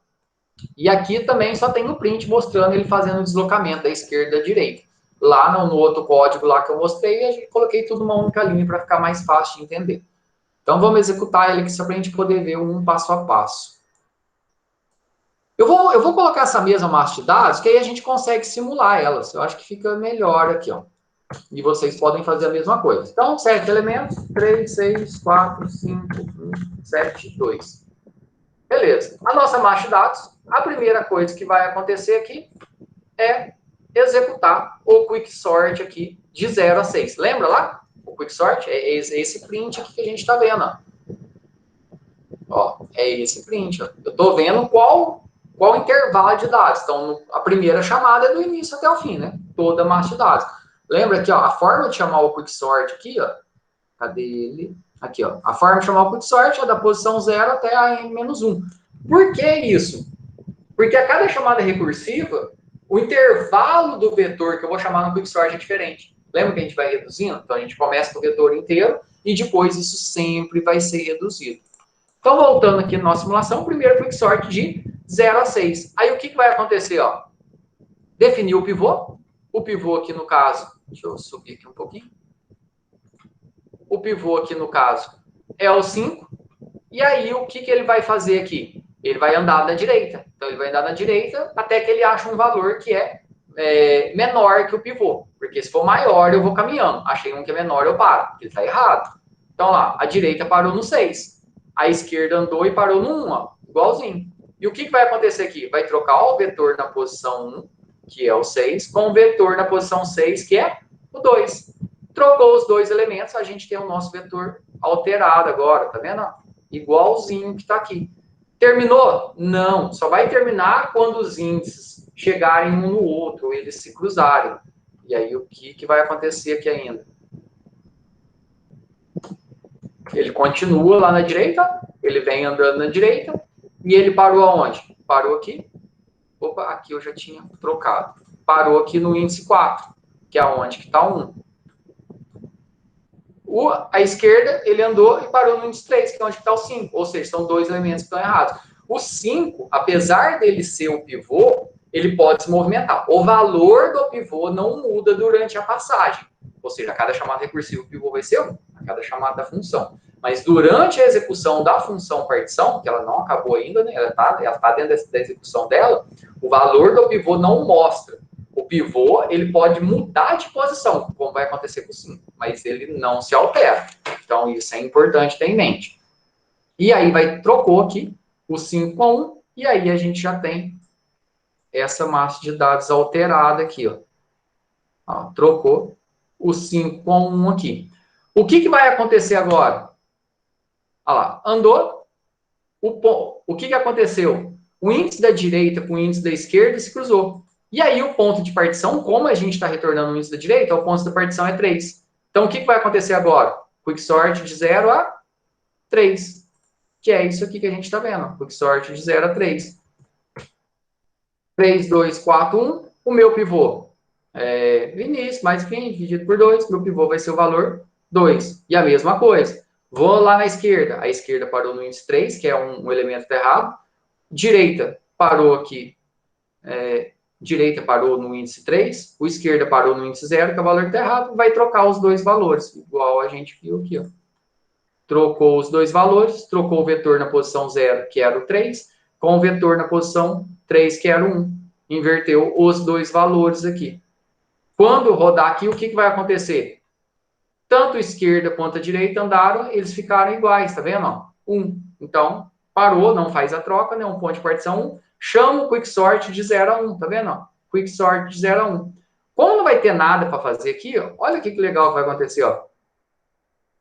E aqui também só tem o print mostrando ele fazendo o deslocamento da esquerda à direita. Lá no outro código lá que eu mostrei, eu coloquei tudo numa única linha para ficar mais fácil de entender. Então, vamos executar ele aqui só para a gente poder ver um passo a passo. Eu vou colocar essa mesma massa de dados, que aí a gente consegue simular elas. Eu acho que fica melhor aqui, ó. E vocês podem fazer a mesma coisa. Então, 7 elementos, 3, 6, 4, 5, 1, 7, 2. Beleza. A nossa massa de dados, a primeira coisa que vai acontecer aqui é executar o quicksort aqui de 0 a 6. Lembra lá? O quicksort é esse print aqui que a gente está vendo, ó. É esse print, ó. Eu estou vendo qual intervalo de dados. Então, a primeira chamada é do início até o fim, né? Toda a massa de dados. Lembra que, ó, a forma de chamar o quicksort aqui, ó. Cadê ele? Aqui, ó. A forma de chamar o quicksort é da posição 0 até a n-1. Por que isso? Porque a cada chamada recursiva, o intervalo do vetor que eu vou chamar no quicksort é diferente. Lembra que a gente vai reduzindo? Então, a gente começa com o vetor inteiro e depois isso sempre vai ser reduzido. Então, voltando aqui na nossa simulação, primeiro quicksort de 0 a 6. Aí, o que vai acontecer? Ó? Definir o pivô. O pivô aqui, no caso, deixa eu subir aqui um pouquinho. O pivô aqui, no caso, é o 5. E aí, o que ele vai fazer aqui? Ele vai andar na direita. Então, ele vai andar na direita até que ele ache um valor que é menor que o pivô. Porque se for maior, eu vou caminhando. Achei um que é menor, eu paro. Ele está errado. Então, lá, a direita parou no 6. A esquerda andou e parou no 1, ó, igualzinho. E o que vai acontecer aqui? Vai trocar o vetor na posição 1, que é o 6, com o vetor na posição 6, que é o 2. Trocou os dois elementos, a gente tem o nosso vetor alterado agora, tá vendo? Igualzinho que está aqui. Terminou? Não. Só vai terminar quando os índices chegarem um no outro, eles se cruzarem. E aí, o que vai acontecer aqui ainda? Ele continua lá na direita, ele vem andando na direita, e ele parou aonde? Parou aqui. Opa, aqui eu já tinha trocado. Parou aqui no índice 4, que é onde que está 1. A esquerda, ele andou e parou no índice 3, que é onde está o 5. Ou seja, são dois elementos que estão errados. O 5, apesar dele ser o pivô, ele pode se movimentar. O valor do pivô não muda durante a passagem. Ou seja, a cada chamada recursiva o pivô vai ser 1, a cada chamada da função. Mas durante a execução da função partição, que ela não acabou ainda, né? Ela tá dentro da execução dela, o valor do pivô não mostra. O pivô, ele pode mudar de posição, como vai acontecer com o 5, mas ele não se altera. Então, isso é importante ter em mente. E aí, trocou aqui o 5 com 1, e aí a gente já tem essa massa de dados alterada aqui, ó. Ó, trocou. o 5 com 1 aqui. O que vai acontecer agora? Olha lá, andou, o que aconteceu? O índice da direita com o índice da esquerda se cruzou. E aí o ponto de partição, como a gente está retornando o índice da direita, o ponto da partição é 3. Então o que vai acontecer agora? Quicksort de 0 a 3. Que é isso aqui que a gente está vendo. Quicksort de 0 a 3. 3, 2, 4, 1. O meu pivô é início mais fim, dividido por 2. Meu pivô vai ser o valor 2. E a mesma coisa. Vou lá na esquerda. A esquerda parou no índice 3, que é um elemento errado. Direita parou aqui. Direita parou no índice 3. O esquerda parou no índice 0, que é o valor está errado. Vai trocar os dois valores, igual a gente viu aqui. Ó. Trocou os dois valores. Trocou o vetor na posição 0, que era o 3, com o vetor na posição 3, que era o 1. Inverteu os dois valores aqui. Quando rodar aqui, o que vai acontecer? Tanto a esquerda quanto a direita andaram, eles ficaram iguais, tá vendo? 1. Então, parou, não faz a troca, né? Um ponto de partição 1. Chama o quicksort de 0 a 1, tá vendo? Quicksort de 0 a 1. Como não vai ter nada para fazer aqui, ó, olha que legal que vai acontecer, ó.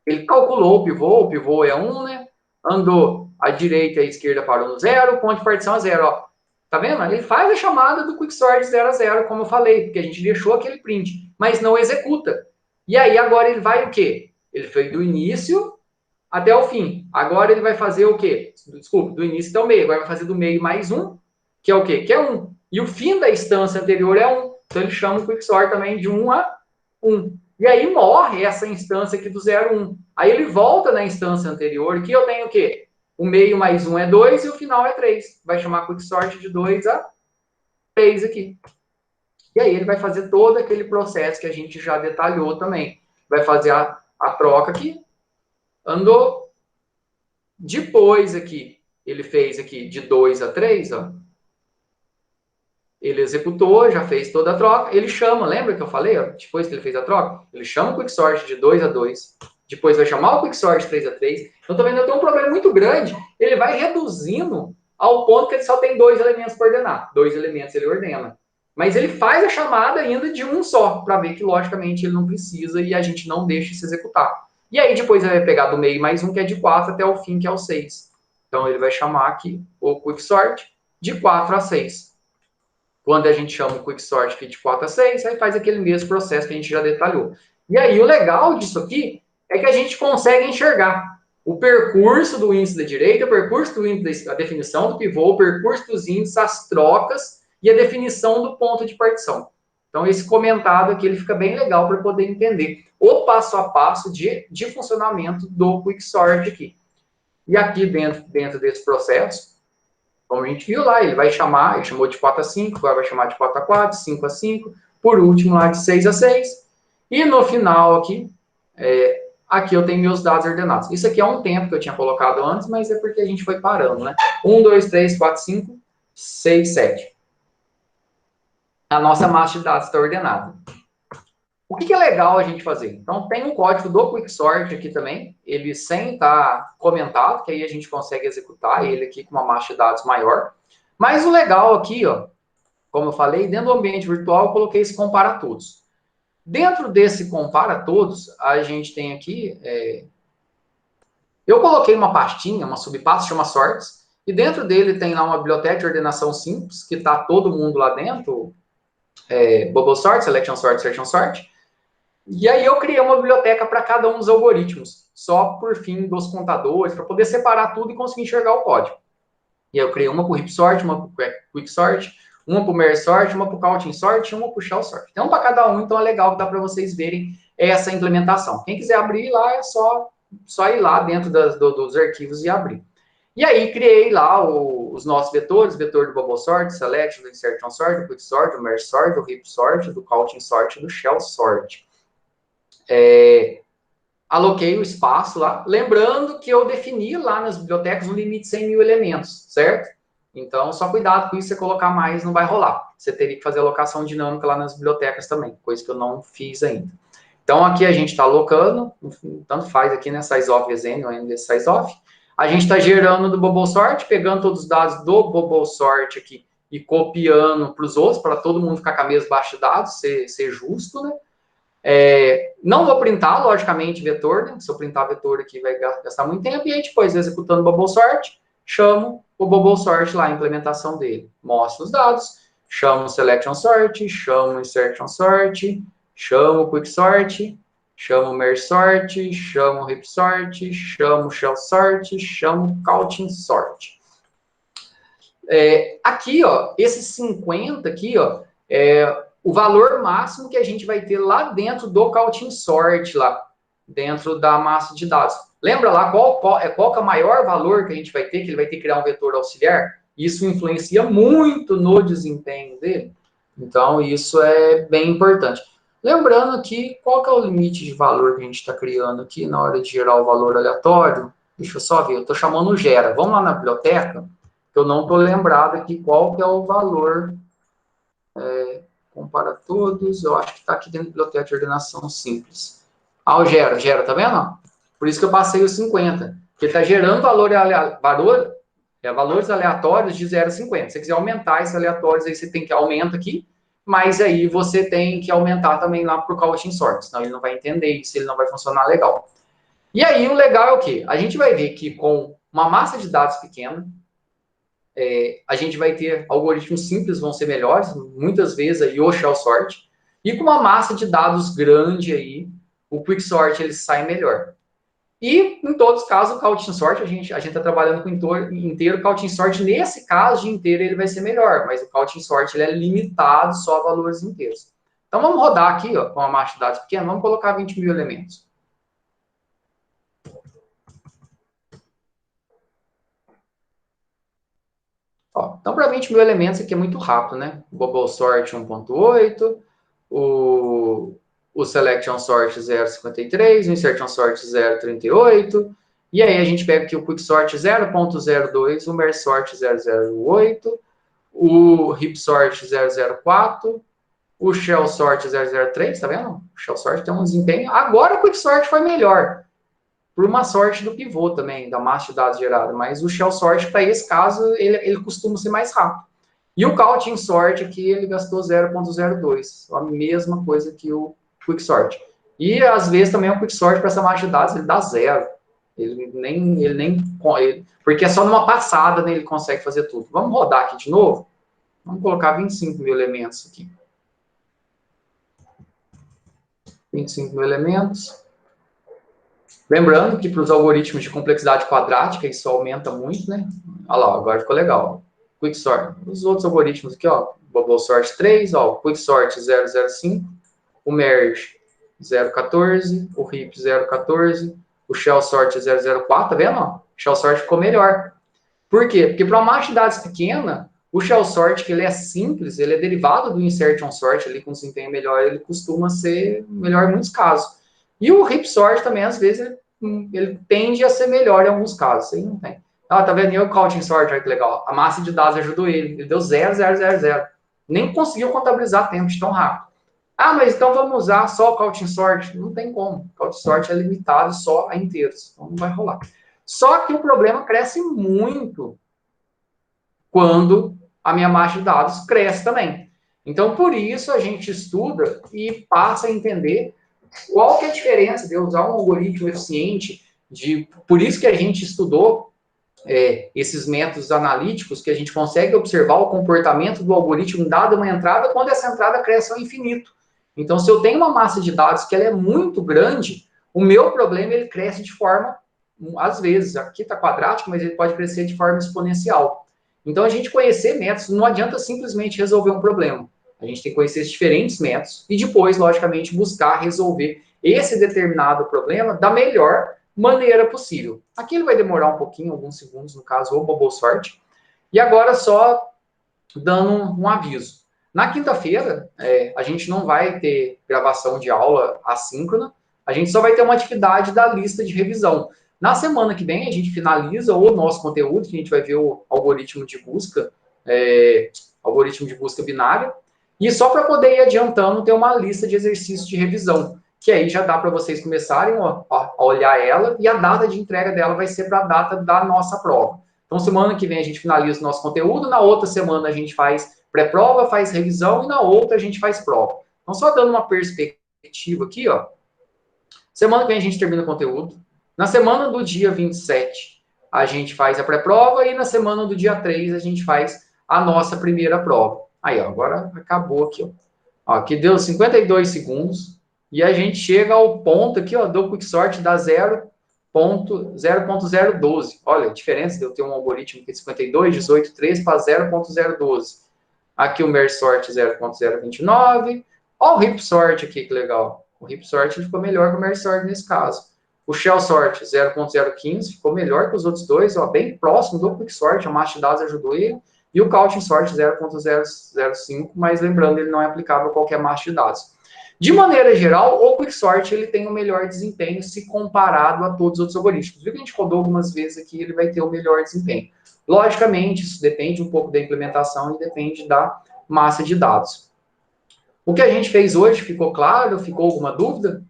Ele calculou o pivô é 1, né? Andou a direita e a esquerda parou no 0, o ponto de partição é 0, ó. Tá vendo? Ele faz a chamada do quicksort de 0 a 0, como eu falei, porque a gente deixou aquele print, mas não executa. E aí agora ele vai o quê? Ele foi do início até o fim. Agora ele vai fazer o quê? Desculpa, do início até o meio. Agora vai fazer do meio mais 1, que é o quê? Que é 1. E o fim da instância anterior é 1. Então ele chama o quicksort também de 1 a 1. E aí morre essa instância aqui do 0 a 1. Aí ele volta na instância anterior, que eu tenho o quê? O meio mais 1 é 2 e o final é 3. Vai chamar quicksort de 2 a 3 aqui. E aí ele vai fazer todo aquele processo que a gente já detalhou também. Vai fazer a troca aqui. Andou. Depois aqui, ele fez aqui de 2 a 3, ó. Ele executou, já fez toda a troca. Ele chama, lembra que eu falei? Ó, depois que ele fez a troca, ele chama o quicksort de 2 a 2. Depois vai chamar o quicksort de 3 a 3. Então, também eu tenho um problema muito grande. Ele vai reduzindo ao ponto que ele só tem 2 elementos para ordenar. 2 elementos ele ordena. Mas ele faz a chamada ainda de um só, para ver que, logicamente, ele não precisa e a gente não deixa se executar. E aí, depois ele vai pegar do meio mais um, que é de 4, até o fim, que é o 6. Então, ele vai chamar aqui o quicksort de 4 a 6. Quando a gente chama o quicksort aqui de 4 a 6, aí faz aquele mesmo processo que a gente já detalhou. E aí, o legal disso aqui é que a gente consegue enxergar o percurso do índice da direita, o percurso do índice, a definição do pivô, o percurso dos índices, as trocas e a definição do ponto de partição. Então, esse comentado aqui ele fica bem legal para poder entender o passo a passo de funcionamento do quicksort aqui. E aqui dentro desse processo, como a gente viu lá, ele vai chamar, ele chamou de 4 a 5, agora vai chamar de 4 a 4, 5 a 5, por último lá de 6 a 6. E no final aqui, aqui eu tenho meus dados ordenados. Isso aqui é um tempo que eu tinha colocado antes, mas é porque a gente foi parando, né? 1, 2, 3, 4, 5, 6, 7. A nossa massa de dados está ordenada. O que é legal a gente fazer? Então, tem um código do Quicksort aqui também, ele sem estar comentado, que aí a gente consegue executar ele aqui com uma massa de dados maior. Mas o legal aqui, ó, como eu falei, dentro do ambiente virtual, eu coloquei esse compara todos. Dentro desse compara todos, a gente tem aqui, eu coloquei uma pastinha, uma subpasta, chama sorts, e dentro dele tem lá uma biblioteca de ordenação simples, que está todo mundo lá dentro, Bubble Sort, Selection Sort, Search Sort. E aí eu criei uma biblioteca para cada um dos algoritmos, só por fim dos contadores, para poder separar tudo e conseguir enxergar o código. E aí eu criei uma para o HipSort, uma para o QuickSort, uma para o MergeSort, uma para o Counting Sort e uma para o ShellSort. Então, para cada um, então é legal que dá para vocês verem essa implementação. Quem quiser abrir lá, é só ir lá dentro dos arquivos e abrir. E aí criei lá os nossos vetores, vetor do Bubble Sort, Select, do Insertion Sort, do QuickSort, do MergeSort, do HipSort, do Counting Sort e do ShellSort. Aloquei o espaço lá, lembrando que eu defini lá nas bibliotecas um limite de 100 mil elementos, certo? Então, só cuidado com isso, você colocar mais não vai rolar. Você teria que fazer alocação dinâmica lá nas bibliotecas também, coisa que eu não fiz ainda. Então, aqui a gente está alocando, tanto faz aqui, né, sizeof n ou n sizeof. A gente está gerando do Bubble Sort, pegando todos os dados do Bubble Sort aqui e copiando para os outros, para todo mundo ficar com a mesma baixa de dados, ser justo, né? Não vou printar, logicamente, vetor, né? Se eu printar vetor aqui vai gastar muito tempo, e aí depois, executando o bubble sort, chamo o bubble sort lá, a implementação dele. Mostro os dados, chamo o selection sort, chamo o insertion sort, chamo o quick sort, chamo o merge sort, chamo o heap sort, chamo o shell sort, chamo o counting sort. Aqui, ó, esses 50 aqui, ó, o valor máximo que a gente vai ter lá dentro do counting sort, lá dentro da massa de dados. Lembra lá qual que é o maior valor que a gente vai ter, que ele vai ter que criar um vetor auxiliar? Isso influencia muito no desempenho dele. Então, isso é bem importante. Lembrando aqui, qual que é o limite de valor que a gente está criando aqui na hora de gerar o valor aleatório? Deixa eu só ver, eu estou chamando o gera. Vamos lá na biblioteca, que eu não estou lembrado aqui qual que é o valor. Compara todos, eu acho que está aqui dentro da biblioteca de ordenação simples. O gera, tá vendo? Por isso que eu passei os 50, porque está gerando valores aleatórios de 0 a 50. Se você quiser aumentar esses aleatórios, aí você tem que aumentar aqui, mas aí você tem que aumentar também lá para o counting sort, senão ele não vai entender isso, ele não vai funcionar legal. E aí o legal é o quê? A gente vai ver que com uma massa de dados pequena, a gente vai ter algoritmos simples, vão ser melhores, muitas vezes aí o shell sort, e com uma massa de dados grande aí, o quick sort ele sai melhor. E, em todos os casos, o counting sort, a gente está trabalhando com inteiro, o counting sort, nesse caso de inteiro, ele vai ser melhor, mas o counting sort ele é limitado só a valores inteiros. Então, vamos rodar aqui, ó, com uma massa de dados pequena, vamos colocar 20 mil elementos. Então, para 20 mil elementos, aqui é muito rápido, né? O bubble sort 1.8, o selection sort 0.53, o insertion sort 0.38, e aí a gente pega aqui o quick sort 0.02, o merge sort 0.08, o heap sort 0.04, o shell sort 0.03, tá vendo? O shell sort tem um desempenho. Agora o quick sort foi melhor, por uma sorte do pivô também, da massa de dados gerada, mas o shell sort, para esse caso, ele costuma ser mais rápido. E o counting sort aqui, ele gastou 0.02, a mesma coisa que o quick sort. E, às vezes, também o quick sort para essa massa de dados, ele dá zero. Porque é só numa passada, né, ele consegue fazer tudo. Vamos rodar aqui de novo? Vamos colocar 25 mil elementos aqui. 25 mil elementos. Lembrando que para os algoritmos de complexidade quadrática, isso aumenta muito, né? Olha lá, agora ficou legal. Quick sort. Os outros algoritmos aqui, ó. Bubble sort 3, ó. Quick sort 0.05. O merge 0.14. O heap 0.14. O shell sort 0.04. Tá vendo? Ó? O shell sort ficou melhor. Por quê? Porque para uma massa de dados pequena, o shell sort, que ele é simples, ele é derivado do insertion sort, ali com desempenho melhor, ele costuma ser melhor em muitos casos. E o heap sort também, às vezes, ele tende a ser melhor em alguns casos. Aí não tem. Tá vendo? E o counting sort, olha que legal. A massa de dados ajudou ele. Ele deu 0.000. Nem conseguiu contabilizar tempo de tão rápido. Mas então vamos usar só o counting sort? Não tem como. O counting sort é limitado só a inteiros. Então não vai rolar. Só que o problema cresce muito quando a minha massa de dados cresce também. Então, por isso, a gente estuda e passa a entender qual que é a diferença de eu usar um algoritmo eficiente. Por isso que a gente estudou esses métodos analíticos, que a gente consegue observar o comportamento do algoritmo dado uma entrada, quando essa entrada cresce ao infinito. Então, se eu tenho uma massa de dados que ela é muito grande, o meu problema ele cresce de forma, às vezes, aqui está quadrático, mas ele pode crescer de forma exponencial. Então, a gente conhecer métodos não adianta simplesmente resolver um problema. A gente tem que conhecer esses diferentes métodos e depois, logicamente, buscar resolver esse determinado problema da melhor maneira possível. Aqui ele vai demorar um pouquinho, alguns segundos, no caso, o bubble sort. E agora, só dando um aviso. Na quinta-feira, a gente não vai ter gravação de aula assíncrona, a gente só vai ter uma atividade da lista de revisão. Na semana que vem, a gente finaliza o nosso conteúdo, que a gente vai ver o algoritmo de busca binária, e só para poder ir adiantando, ter uma lista de exercícios de revisão, que aí já dá para vocês começarem a olhar ela, e a data de entrega dela vai ser para a data da nossa prova. Então, semana que vem a gente finaliza o nosso conteúdo, na outra semana a gente faz pré-prova, faz revisão, e na outra a gente faz prova. Então, só dando uma perspectiva efetivo aqui, ó. Semana que vem a gente termina o conteúdo. Na semana do dia 27, a gente faz a pré-prova e na semana do dia 3 a gente faz a nossa primeira prova. Aí, ó, agora acabou aqui, ó. Ó, aqui deu 52 segundos e a gente chega ao ponto aqui, ó, do Quicksort da 0.012. Olha a diferença de eu ter um algoritmo aqui de 52, 18, 3 para 0.012. Aqui o MERSORT 0.029. Olha o RIPSORT aqui, que legal. O RIPSORT ficou melhor que o MERSORT nesse caso. O ShellSort 0.015 ficou melhor que os outros dois, ó, bem próximo do QuickSort, a massa de dados ajudou ele. E o CouchingSort 0.005, mas lembrando, ele não é aplicável a qualquer massa de dados. De maneira geral, o QuickSort ele tem o melhor desempenho se comparado a todos os outros algoritmos. Viu que a gente rodou algumas vezes aqui, ele vai ter o melhor desempenho. Logicamente, isso depende um pouco da implementação e depende da massa de dados. O que a gente fez hoje, ficou claro? Ficou alguma dúvida?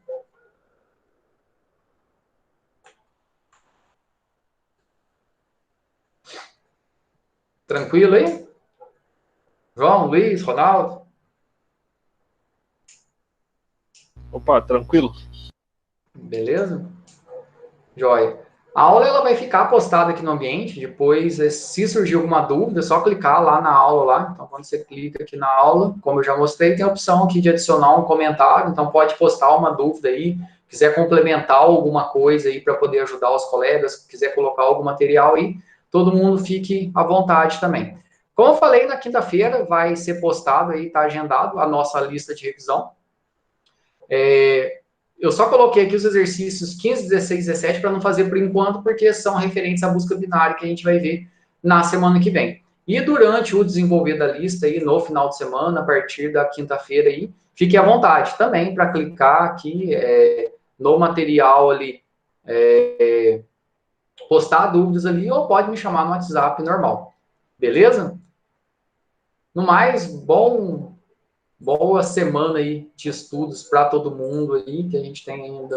Tranquilo aí? João, Luiz, Ronaldo? Opa, tranquilo? Beleza? Joia. A aula ela vai ficar postada aqui no ambiente, depois, se surgir alguma dúvida, é só clicar lá na aula lá. Então, quando você clica aqui na aula, como eu já mostrei, tem a opção aqui de adicionar um comentário, então pode postar uma dúvida aí, quiser complementar alguma coisa aí para poder ajudar os colegas, quiser colocar algum material aí, todo mundo fique à vontade também. Como eu falei, na quinta-feira vai ser postado aí, está agendado a nossa lista de revisão. Eu só coloquei aqui os exercícios 15, 16, 17 para não fazer por enquanto, porque são referentes à busca binária que a gente vai ver na semana que vem. E durante o desenvolver da lista aí, no final de semana, a partir da quinta-feira aí, fique à vontade também para clicar aqui no material ali, postar dúvidas ali, ou pode me chamar no WhatsApp normal. Beleza? No mais, boa semana aí de estudos para todo mundo aí, que a gente tem ainda